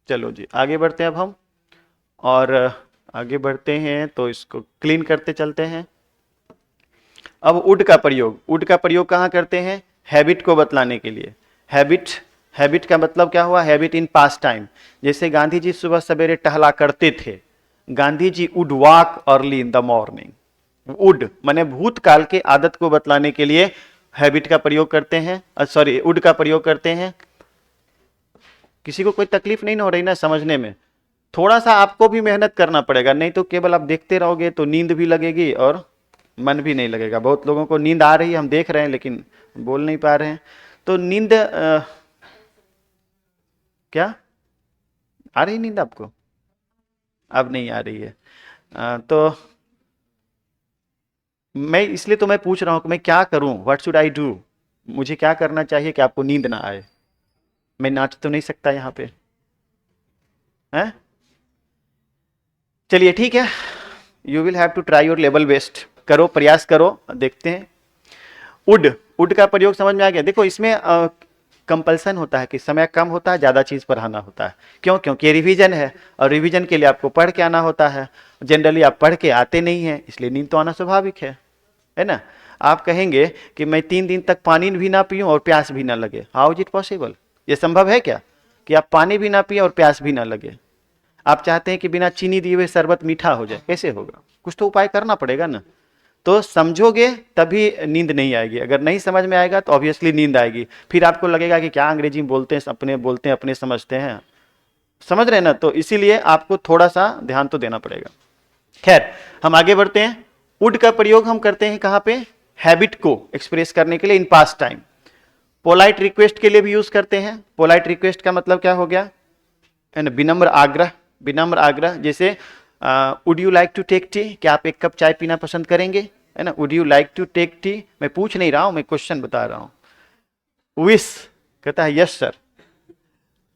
चलो जी आगे बढ़ते हैं अब हम, और आगे बढ़ते हैं तो इसको क्लीन करते चलते हैं। अब वुड का प्रयोग, वुड का प्रयोग कहाँ करते हैं, हैबिट को बतलाने के लिए। हैबिट, हैबिट का मतलब क्या हुआ, हैबिट इन पास्ट टाइम। जैसे गांधी जी सुबह सवेरे टहला करते थे, Gandhi ji would walk early in the morning. Would माने भूतकाल के आदत को बतलाने के लिए हैबिट का प्रयोग करते हैं, सॉरी वुड का प्रयोग करते हैं। किसी को कोई तकलीफ नहीं हो रही ना समझने में, थोड़ा सा आपको भी मेहनत करना पड़ेगा, नहीं तो केवल आप देखते रहोगे तो नींद भी लगेगी और मन भी नहीं लगेगा। बहुत लोगों को नींद आ रही है, हम देख रहे हैं लेकिन बोल नहीं पा रहे हैं। तो नींद क्या आ रही नींद आपको, अब नहीं आ रही है। तो मैं इसलिए तो मैं पूछ रहा हूं कि मैं क्या करूं, व्हाट शुड आई डू, मुझे क्या करना चाहिए कि आपको नींद ना आए। मैं नाच तो नहीं सकता यहाँ पे, हैं? चलिए ठीक है, you will have to try your level best, करो प्रयास करो, देखते हैं। वुड, वुड का प्रयोग समझ में आ गया। देखो इसमें कंपल्सन होता है कि समय कम होता है, ज़्यादा चीज़ पढ़ाना होता है। क्यों, क्योंकि रिवीजन है और रिवीजन के लिए आपको पढ़ के आना होता है। जनरली आप पढ़ के आते नहीं हैं, इसलिए नींद तो आना स्वाभाविक है ना। आप कहेंगे कि मैं 3 दिन तक पानी भी ना पीऊँ और प्यास भी ना लगे, हाउ इज इट पॉसिबल, ये संभव है क्या कि आप पानी भी ना पिए और प्यास भी ना लगे। आप चाहते हैं कि बिना चीनी दिए हुए शरबत मीठा हो जाए, कैसे होगा, कुछ तो उपाय करना पड़ेगा ना। तो समझोगे तभी नींद नहीं आएगी, अगर नहीं समझ में आएगा तो ऑब्वियसली नींद आएगी। फिर आपको लगेगा कि क्या अंग्रेजी में बोलते हैं, अपने समझते हैं, समझ रहे हैं ना। तो इसीलिए आपको थोड़ा सा ध्यान तो देना पड़ेगा। खैर हम आगे बढ़ते हैं। वुड का प्रयोग हम करते हैं कहाँ पे, हैबिट को एक्सप्रेस करने के लिए in past time. Polite request के लिए भी यूज करते हैं। पोलाइट रिक्वेस्ट का मतलब क्या हो गया, विनम्र आग्रह, विनम्र आग्रह। जैसे would you like to take tea, क्या आप 1 कप चाय पीना पसंद करेंगे, है ना। Would you like to take tea, मैं पूछ नहीं रहा हूं, मैं क्वेश्चन बता रहा हूं। विश कहता है यस सर,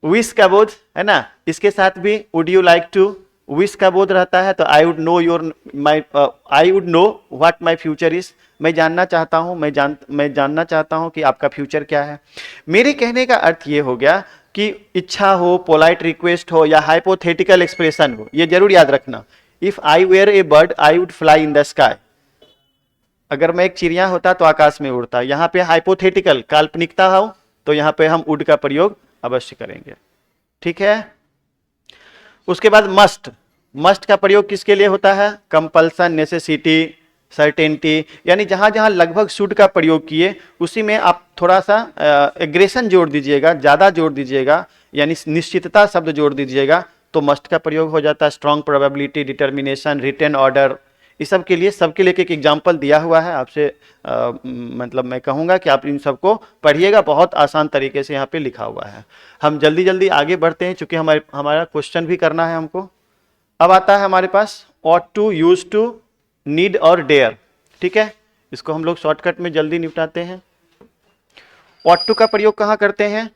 विश का बोध है ना, इसके साथ भी would you like to, wish का बोध रहता है। तो I would know your I would know what my future is, मैं जानना चाहता हूं, मैं जानना चाहता हूं कि आपका फ्यूचर क्या है। मेरे कहने का अर्थ ये हो गया कि इच्छा हो, पोलाइट रिक्वेस्ट हो या हाइपोथेटिकल एक्सप्रेशन हो, ये जरूर याद रखना। If I were a bird I would fly in the sky, अगर मैं एक चिड़िया होता तो आकाश में उड़ता। यहाँ पे हाइपोथेटिकल काल्पनिकता हो तो यहाँ पे हम वुड का प्रयोग अवश्य करेंगे, ठीक है। उसके बाद मस्ट, मस्ट का प्रयोग किसके लिए होता है, कंपल्सन, नेसेसिटी, सर्टेनिटी, यानी जहां जहां लगभग शुड का प्रयोग किए उसी में आप थोड़ा सा एग्रेशन जोड़ दीजिएगा, ज्यादा जोड़ दीजिएगा, यानी निश्चितता शब्द जोड़ दीजिएगा तो मस्ट का प्रयोग हो जाता है। Strong probability, determination, written order, इस सब के लिए, सबके लिए एक एग्जाम्पल दिया हुआ है आपसे। मतलब मैं कहूँगा कि आप इन सबको पढ़िएगा, बहुत आसान तरीके से यहाँ पे लिखा हुआ है। हम जल्दी जल्दी आगे बढ़ते हैं चूंकि हमारा क्वेश्चन भी करना है हमको। अब आता है हमारे पास ought to, use to, need और डेयर, ठीक है। इसको हम लोग शॉर्टकट में जल्दी निपटाते हैं। ऑट टू का प्रयोग कहाँ करते हैं,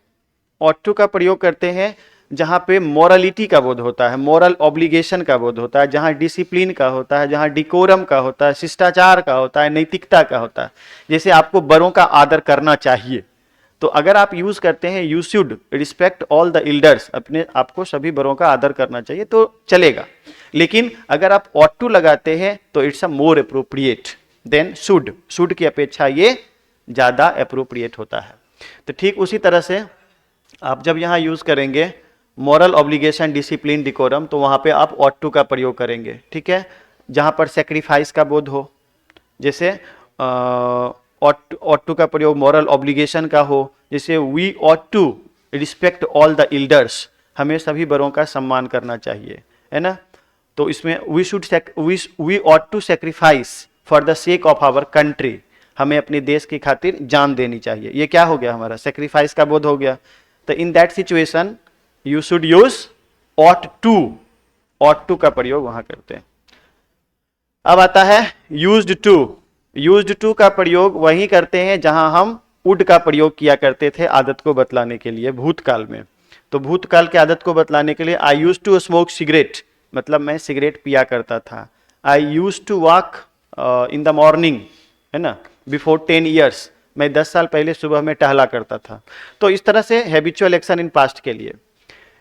ऑट टू का प्रयोग करते हैं जहाँ पे मॉरलिटी का बोध होता है, मॉरल ऑब्लिगेशन का बोध होता है, जहाँ डिसिप्लिन का होता है, जहाँ डिकोरम का होता है, शिष्टाचार का होता है, नैतिकता का होता है। जैसे आपको बड़ों का आदर करना चाहिए, तो अगर आप यूज करते हैं you should respect all the elders, अपने आपको सभी बड़ों का आदर करना चाहिए, तो चलेगा। लेकिन अगर आप ऑट टू लगाते हैं तो it's a more appropriate than should, should की अपेक्षा ये ज्यादा अप्रोप्रिएट होता है। तो ठीक उसी तरह से आप जब यहाँ यूज करेंगे मॉरल ऑब्लिगेशन, डिसिप्लिन, डिकोरम, तो वहां पे आप ऑट टू का प्रयोग करेंगे, ठीक है। जहां पर सेक्रीफाइस का बोध हो, जैसे ऑट टू का प्रयोग मॉरल ऑब्लिगेशन का हो, जैसे we ought to respect all the elders, हमें सभी बड़ों का सम्मान करना चाहिए, है ना। तो इसमें we ought to sacrifice for the sake of our country, हमें अपने देश की खातिर जान देनी चाहिए। ये क्या हो गया, हमारा सेक्रीफाइस का बोध हो गया। तो in that situation you should use ought to का प्रयोग वहां करते हैं। अब आता है यूज्ड टू। यूज्ड टू का प्रयोग वही करते हैं जहां हम वुड का प्रयोग किया करते थे आदत को बतलाने के लिए भूतकाल में। तो भूतकाल की आदत को बतलाने के लिए I use to smoke cigarette, मतलब मैं सिगरेट पिया करता था। I use to walk in the morning, है ना, बिफोर 10 ईयर्स, मैं 10 साल पहले सुबह में टहला करता था। तो इस तरह से हैबिचुअल एक्शन इन पास्ट के लिए।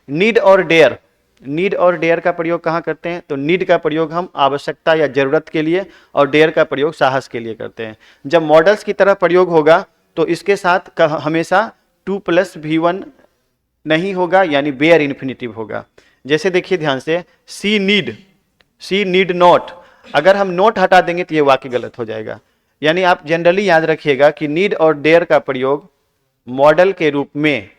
नीड और डेयर, नीड और डेयर का प्रयोग कहाँ करते हैं, तो नीड का प्रयोग हम आवश्यकता या जरूरत के लिए और डेयर का प्रयोग साहस के लिए करते हैं। जब मॉडल्स की तरह प्रयोग होगा तो इसके साथ हमेशा 2+V1 नहीं होगा, यानी बेयर इन्फिनिटिव होगा। जैसे देखिए ध्यान से, सी नीड नॉट, अगर हम नोट हटा देंगे तो ये वाक्य गलत हो जाएगा। यानी आप जनरली याद रखिएगा कि नीड और डेयर का प्रयोग मॉडल के रूप में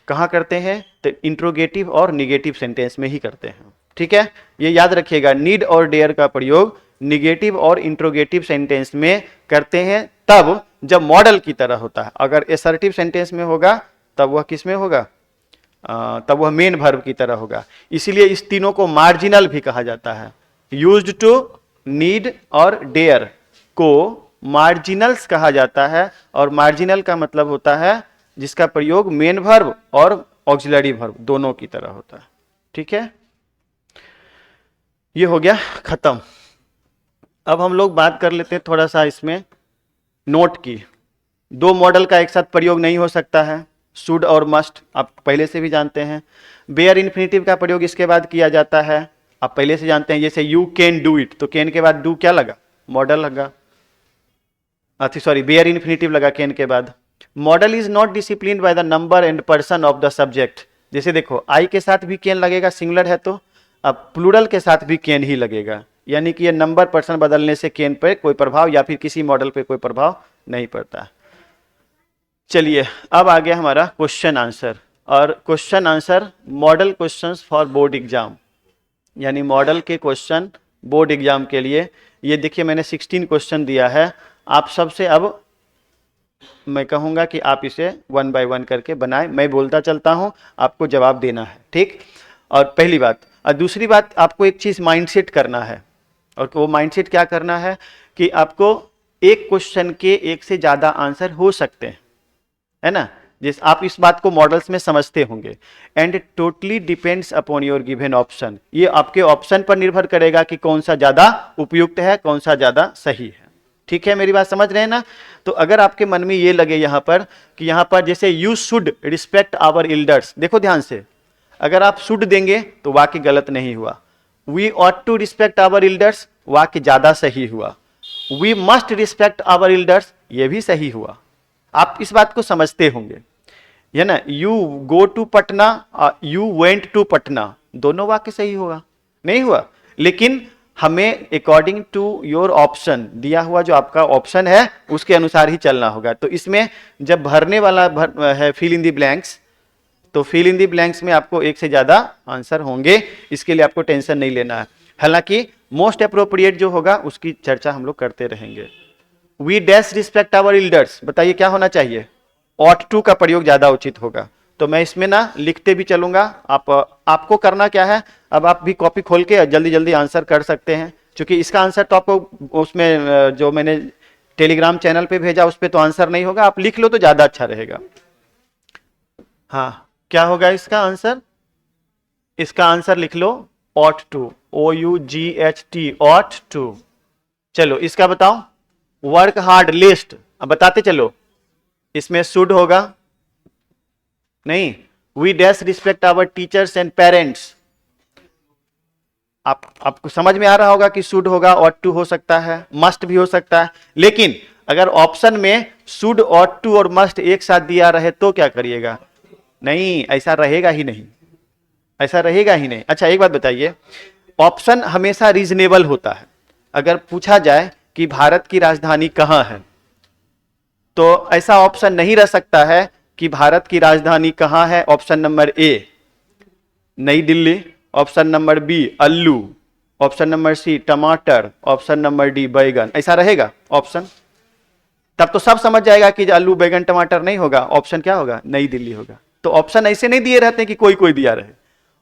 कहाँ करते हैं, तो इंट्रोगेटिव और निगेटिव सेंटेंस में ही करते हैं, ठीक है। ये याद रखिएगा, नीड और डेयर का प्रयोग निगेटिव और इंट्रोगेटिव सेंटेंस में करते हैं तब जब मॉडल की तरह होता है। अगर एसर्टिव सेंटेंस में होगा तब वह किस में होगा, तब वह मेन वर्ब की तरह होगा। इसीलिए इस तीनों को मार्जिनल भी कहा जाता है। यूज्ड टू, नीड और डेयर को मार्जिनल्स कहा जाता है, और मार्जिनल का मतलब होता है जिसका प्रयोग मेन वर्ब और ऑक्सिलरी वर्ब दोनों की तरह होता है, ठीक है। ये हो गया खत्म। अब हम लोग बात कर लेते हैं थोड़ा सा इसमें नोट की। दो मॉडल का एक साथ प्रयोग नहीं हो सकता है, शुड और मस्ट, आप पहले से भी जानते हैं। बेयर इन्फिनिटिव का प्रयोग इसके बाद किया जाता है, आप पहले से जानते हैं। जैसे यू कैन डू इट, तो कैन के बाद डू क्या लगा, मॉडल लगा, सॉरी बेयर इन्फिनिटिव लगा कैन के बाद। Model is not disciplined by the number and person of the subject. जैसे देखो आई के साथ भी कैन लगेगा, सिंगुलर है तो, अब प्लूरल के साथ भी कैन ही लगेगा, यानी कि ये नंबर पर्सन बदलने से कैन पे कोई प्रभाव या फिर किसी मॉडल पे कोई प्रभाव नहीं पड़ता। चलिए अब आ गया हमारा क्वेश्चन आंसर, और question answer model questions for board exam, यानी मॉडल के क्वेश्चन बोर्ड एग्जाम के लिए। ये देखिए मैंने 16 क्वेश्चन दिया है, आप सबसे अब मैं कहूंगा कि आप इसे 1 बाय 1 करके बनाएं, मैं बोलता चलता हूं, आपको जवाब देना है, ठीक। और पहली बात, और दूसरी बात, आपको एक चीज माइंडसेट करना है, और वो माइंडसेट क्या करना है कि आपको एक क्वेश्चन के एक से ज्यादा आंसर हो सकते हैं, है ना। जिस आप इस बात को मॉडल्स में समझते होंगे। And totally depends upon your given option, ये आपके ऑप्शन पर निर्भर करेगा कि कौन सा ज्यादा उपयुक्त है, कौन सा ज्यादा सही है, ठीक है। मेरी बात समझ रहे हैं ना। तो अगर आपके मन में ये लगे यहाँ पर कि यहाँ पर जैसे you should respect our elders, देखो ध्यान से, अगर आप शुड देंगे तो वाक्य गलत नहीं हुआ। We ought to respect our elders, वाक्य ज्यादा सही हुआ। We must respect our elders, ये भी सही हुआ। आप इस बात को समझते होंगे, है ना। You go to Patna, you went to Patna, दोनों वाक्य सही हुआ, नहीं हुआ। लेकिन हमें अकॉर्डिंग टू योर ऑप्शन, दिया हुआ जो आपका ऑप्शन है उसके अनुसार ही चलना होगा। तो इसमें जब भरने वाला है फिल इन दी ब्लैंक्स, तो फिल इन दी ब्लैंक्स में आपको एक से ज्यादा आंसर होंगे, इसके लिए आपको टेंशन नहीं लेना है। हालांकि मोस्ट अप्रोप्रिएट जो होगा उसकी चर्चा हम लोग करते रहेंगे। We dash respect our elders, बताइए क्या होना चाहिए, ऑट टू का प्रयोग ज्यादा उचित होगा। तो मैं इसमें ना लिखते भी चलूंगा, आपको करना क्या है, अब आप भी कॉपी खोल के जल्दी जल्दी आंसर कर सकते हैं, क्योंकि इसका आंसर तो आपको उसमें जो मैंने टेलीग्राम चैनल पे भेजा उस पर तो आंसर नहीं होगा, आप लिख लो तो ज्यादा अच्छा रहेगा। हाँ क्या होगा इसका आंसर? इसका आंसर लिख लो ought to, OUGHT, ought to। चलो इसका बताओ, वर्क हार्ड लिस्ट, अब बताते चलो। इसमें शुड होगा नहीं, we dash respect our teachers and parents. आपको समझ में आ रहा होगा कि शुड होगा, ought to हो सकता है, मस्ट भी हो सकता है। लेकिन अगर ऑप्शन में शुड, ought to और मस्ट एक साथ दिया रहे तो क्या करिएगा? नहीं, ऐसा रहेगा ही नहीं, ऐसा रहेगा ही नहीं। अच्छा एक बात बताइए, ऑप्शन हमेशा रीजनेबल होता है। अगर पूछा जाए कि भारत की राजधानी कहां है, तो ऐसा ऑप्शन नहीं रह सकता है कि भारत की राजधानी कहां है। ऑप्शन नंबर ए नई दिल्ली, ऑप्शन नंबर बी अल्लू, ऑप्शन नंबर सी टमाटर, ऑप्शन नंबर डी बैगन। ऐसा रहेगा ऑप्शन? तब तो सब समझ जाएगा कि आलू बैगन टमाटर नहीं होगा, ऑप्शन क्या होगा? नई दिल्ली होगा। तो ऑप्शन ऐसे नहीं दिए रहते कि कोई कोई दिया रहे,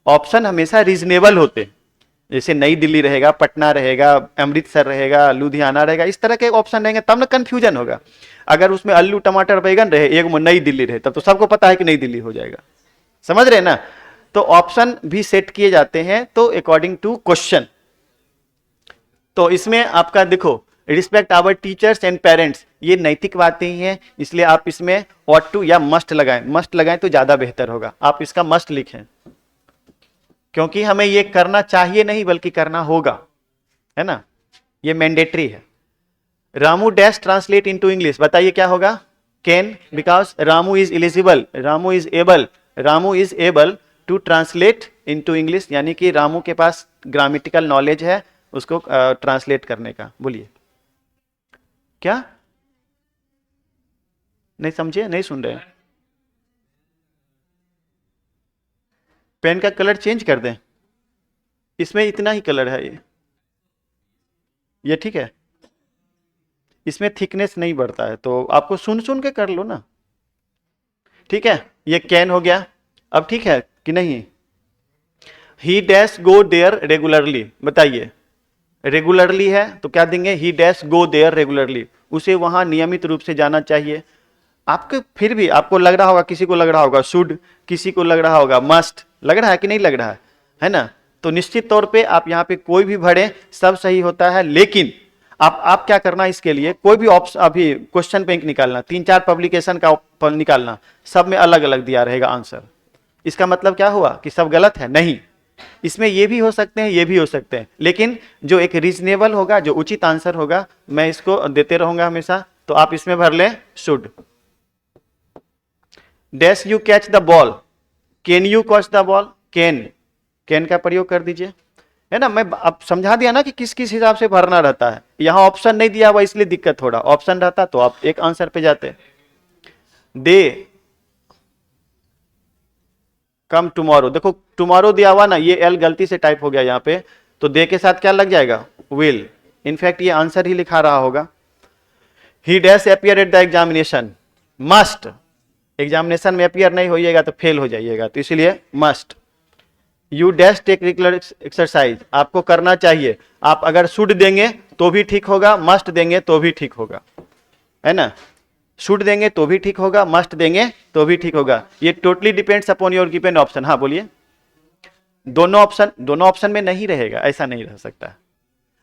ऑप्शन हमेशा रीजनेबल होते। जैसे नई दिल्ली रहेगा, पटना रहेगा, अमृतसर रहेगा, लुधियाना रहेगा, इस तरह के ऑप्शन रहेंगे तब ना कंफ्यूजन होगा। अगर उसमें आलू टमाटर बैगन रहे, एक में नई दिल्ली रहे, तब तो सबको पता है कि नई दिल्ली हो जाएगा। समझ रहे ना? तो ऑप्शन भी सेट किए जाते हैं तो अकॉर्डिंग टू क्वेश्चन। तो इसमें आपका देखो, respect our teachers and parents, ये नैतिक बातें ही हैं, इसलिए आप इसमें ought to या मस्ट लगाएं। मस्ट लगाएं तो ज्यादा बेहतर होगा, आप इसका मस्ट लिखें, क्योंकि हमें ये करना चाहिए नहीं बल्कि करना होगा, है ना, ये मैंडेटरी है। Ramu dash translate into English, बताइए क्या होगा? Can, because Ramu is eligible, Ramu is able, Ramu is able to translate into English, यानी कि रामू के पास ग्रामेटिकल नॉलेज है उसको ट्रांसलेट करने का। बोलिए क्या? नहीं समझे, नहीं सुन रहे? पेन का कलर चेंज कर दें? इसमें इतना ही कलर है, ये ठीक है, इसमें थिकनेस नहीं बढ़ता है, तो आपको सुन सुन के कर लो ना। ठीक है, ये कैन हो गया। अब ठीक है कि नहीं? He dash go there regularly, बताइए रेगुलरली है तो क्या देंगे? He dash go there regularly, उसे वहां नियमित रूप से जाना चाहिए। आपके फिर भी आपको लग रहा होगा, किसी को लग रहा होगा शुड, किसी को लग रहा होगा मस्ट, लग रहा है कि नहीं लग रहा है ना? तो निश्चित तौर पे आप यहाँ पे कोई भी भरे सब सही होता है। लेकिन आप क्या करना, इसके लिए कोई भी ऑप्शन, अभी क्वेश्चन बैंक निकालना, 3-4 पब्लिकेशन का निकालना, सब में अलग अलग दिया रहेगा आंसर। इसका मतलब क्या हुआ कि सब गलत है? नहीं, इसमें ये भी हो सकते हैं, ये भी हो सकते हैं, लेकिन जो एक रीजनेबल होगा, जो उचित आंसर होगा, मैं इसको देते रहूंगा हमेशा। तो आप इसमें भर लें should. Dash you catch the ball, can you catch the ball, can, can का प्रयोग कर दीजिए, है ना। मैं अब समझा दिया ना कि किस किस हिसाब से भरना रहता है। यहां ऑप्शन नहीं दिया हुआ इसलिए दिक्कत, थोड़ा ऑप्शन रहता तो आप एक आंसर पे जाते। दे कम टुमारो, देखो टुमारो दिया हुआ ना, ये एल गलती से टाइप हो गया यहाँ पे, तो दे के साथ क्या लग जाएगा? विल। इनफैक्ट ये आंसर ही लिखा रहा होगा। He dash appear at the examination, must, examination में अपियर नहीं होइएगा तो फेल हो जाइएगा, तो इसलिए must. You dash take regular exercise, आपको करना चाहिए। आप अगर शुड देंगे तो भी ठीक होगा, मस्ट देंगे तो भी ठीक होगा, है ना। शुड देंगे तो भी ठीक होगा, मस्ट देंगे तो भी ठीक होगा। ये totally depends upon your given option. हाँ बोलिए। दोनों ऑप्शन में नहीं रहेगा, ऐसा नहीं रह सकता।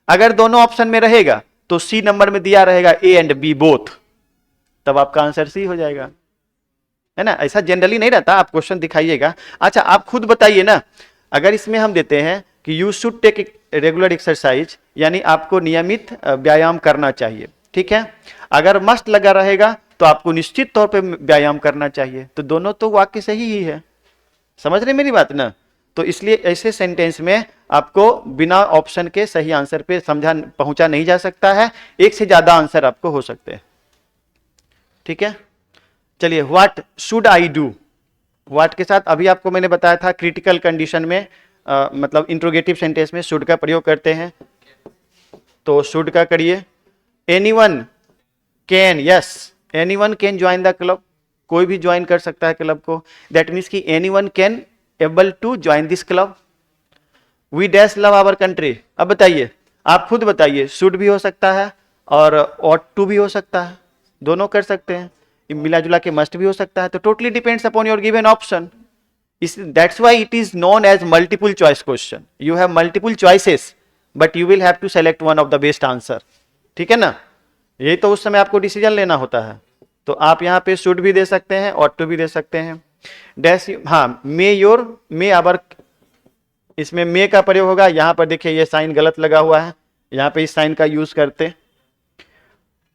अगर दोनों ऑप्शन में रहेगा तो सी नंबर में दिया रहेगा ए एंड बी बोथ, तब आपका आंसर सी हो जाएगा, है ना। ऐसा जनरली नहीं रहता, आप क्वेश्चन दिखाइएगा। अच्छा आप खुद बताइए ना, अगर इसमें हम देते हैं कि you should take regular exercise, यानी आपको नियमित व्यायाम करना चाहिए, ठीक है। अगर मस्ट लगा रहेगा तो आपको निश्चित तौर पे व्यायाम करना चाहिए, तो दोनों तो वाक्य सही ही है। समझ रहे मेरी बात ना? तो इसलिए ऐसे सेंटेंस में आपको बिना ऑप्शन के सही आंसर पे पहुंचा नहीं जा सकता है, एक से ज्यादा आंसर आपको हो सकते हैं, ठीक है। चलिए, what should I do, what के साथ अभी आपको मैंने बताया था क्रिटिकल कंडीशन में मतलब इंट्रोगेटिव सेंटेंस में शुड का प्रयोग करते हैं, तो शुड का करिए। Anyone can, yes anyone can join the club, कोई भी ज्वाइन कर सकता है क्लब को, दैट मीन्स कि anyone can able to join this club. We dash love our country, अब बताइए, आप खुद बताइए, शुड भी हो सकता है और ought to भी हो सकता है, दोनों कर सकते हैं, मिला जुला के मस्ट भी हो सकता है, तो totally depends upon your given option. That's why it is known as multiple choice question. You have multiple choices but you will have to select one of the best answer. ठीक है ना, यही तो उस समय आपको डिसीजन लेना होता है. तो आप यहाँ पे शुड भी दे सकते हैं, ऑट टू भी दे सकते हैं. डैश, हाँ, मे योर, मे आवर, इसमें मे का प्रयोग होगा. यहां पर देखिए ये साइन गलत लगा हुआ है, यहां पे इस साइन का यूज करते.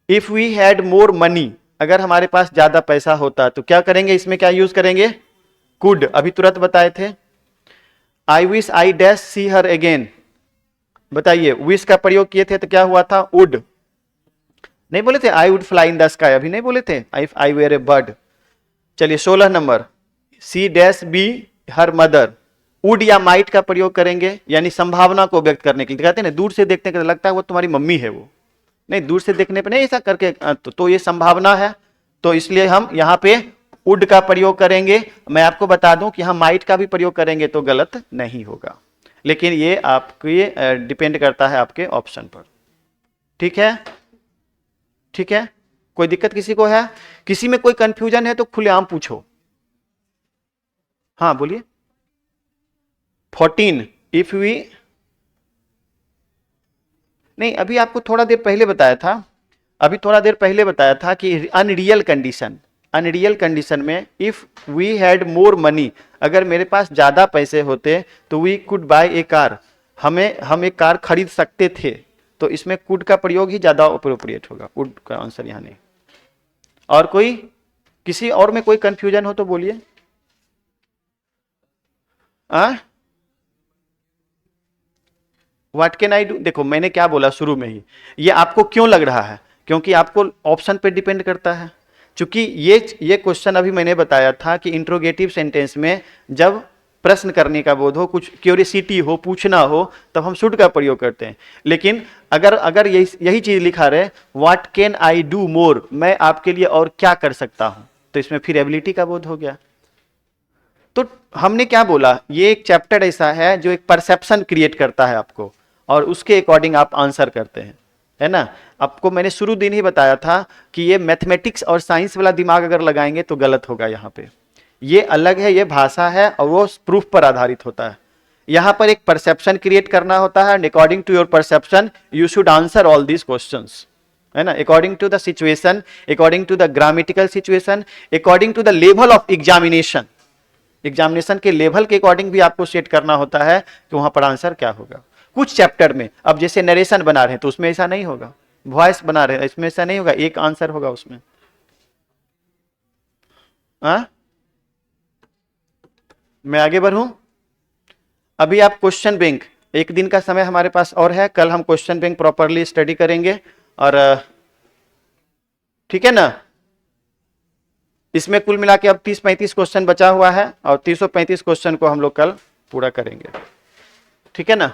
If we had more money, अगर हमारे पास ज्यादा पैसा होता तो क्या करेंगे, इसमें क्या यूज करेंगे, कुड. अभी तुरंत बताए थे. I wish I dash see her again, बताइए विश का प्रयोग किए थे तो क्या हुआ था, वुड. नहीं बोले थे आई would fly in the sky, अभी नहीं बोले थे आई वेयर ए बर्ड. चलिए 16 number, see dash be her mother. Would या माइट का प्रयोग करेंगे, यानी संभावना को व्यक्त करने के लिए. कहते हैं ना दूर से देखने का लगता है वो तुम्हारी मम्मी है, वो नहीं, दूर से देखने पे नहीं ऐसा करके तो ये संभावना है, तो इसलिए हम यहाँ पे वुड का प्रयोग करेंगे. मैं आपको बता दूं कि हम माइट का भी प्रयोग करेंगे तो गलत नहीं होगा, लेकिन ये आपके डिपेंड करता है आपके ऑप्शन पर. ठीक है, ठीक है, कोई दिक्कत किसी को है, किसी में कोई कंफ्यूजन है तो खुलेआम पूछो. हाँ बोलिए. 14, इफ वी, नहीं अभी आपको थोड़ा देर पहले बताया था, अभी थोड़ा देर पहले बताया था कि अनरियल कंडीशन, अनरियल कंडीशन में if we had more money, अगर मेरे पास ज्यादा पैसे होते तो we could buy a car, हम एक कार खरीद सकते थे. तो इसमें कुड का प्रयोग ही ज्यादा अप्रोप्रिएट होगा, कुड का आंसर यहां नहीं. और कोई, किसी और में कोई कंफ्यूजन हो तो बोलिए. व्हाट कैन आई डू, देखो मैंने क्या बोला शुरू में ही, ये आपको क्यों लग रहा है, क्योंकि आपको ऑप्शन पे डिपेंड करता है. क्योंकि ये क्वेश्चन अभी मैंने बताया था कि इंट्रोगेटिव सेंटेंस में जब प्रश्न करने का बोध हो, कुछ क्यूरियोसिटी हो, पूछना हो, तब हम शुड का प्रयोग करते हैं. लेकिन अगर यही चीज लिखा रहे, what can I do more, मैं आपके लिए और क्या कर सकता हूं, तो इसमें फिर एबिलिटी का बोध हो गया. तो हमने क्या बोला, ये एक चैप्टर ऐसा है जो एक परसेप्शन क्रिएट करता है आपको, और उसके अकॉर्डिंग आप आंसर करते हैं, है ना. आपको मैंने शुरू दिन ही बताया था कि ये मैथमेटिक्स और साइंस वाला दिमाग अगर लगाएंगे तो गलत होगा. यहाँ पे ये अलग है, ये भाषा है और वो प्रूफ पर आधारित होता है. यहाँ पर एक परसेप्शन क्रिएट करना होता है, and according to your perception you should answer all these questions, है ना, according to the situation, according to the grammatical situation, according to the level of examination. Examination के लेवल के अकॉर्डिंग भी आपको सेट करना होता है कि वहां पर आंसर क्या होगा. कुछ चैप्टर में, अब जैसे नरेशन बना रहे हैं तो उसमें ऐसा नहीं होगा, वॉइस बना रहे हैं इसमें ऐसा नहीं होगा, एक आंसर होगा उसमें. मैं आगे बढ़ूं. अभी आप क्वेश्चन बैंक, एक दिन का समय हमारे पास और है, कल हम क्वेश्चन बैंक प्रॉपरली स्टडी करेंगे. और ठीक है ना, इसमें कुल मिला के अब 30-35 क्वेश्चन बचा हुआ है और 335 क्वेश्चन को हम लोग कल पूरा करेंगे. ठीक है ना.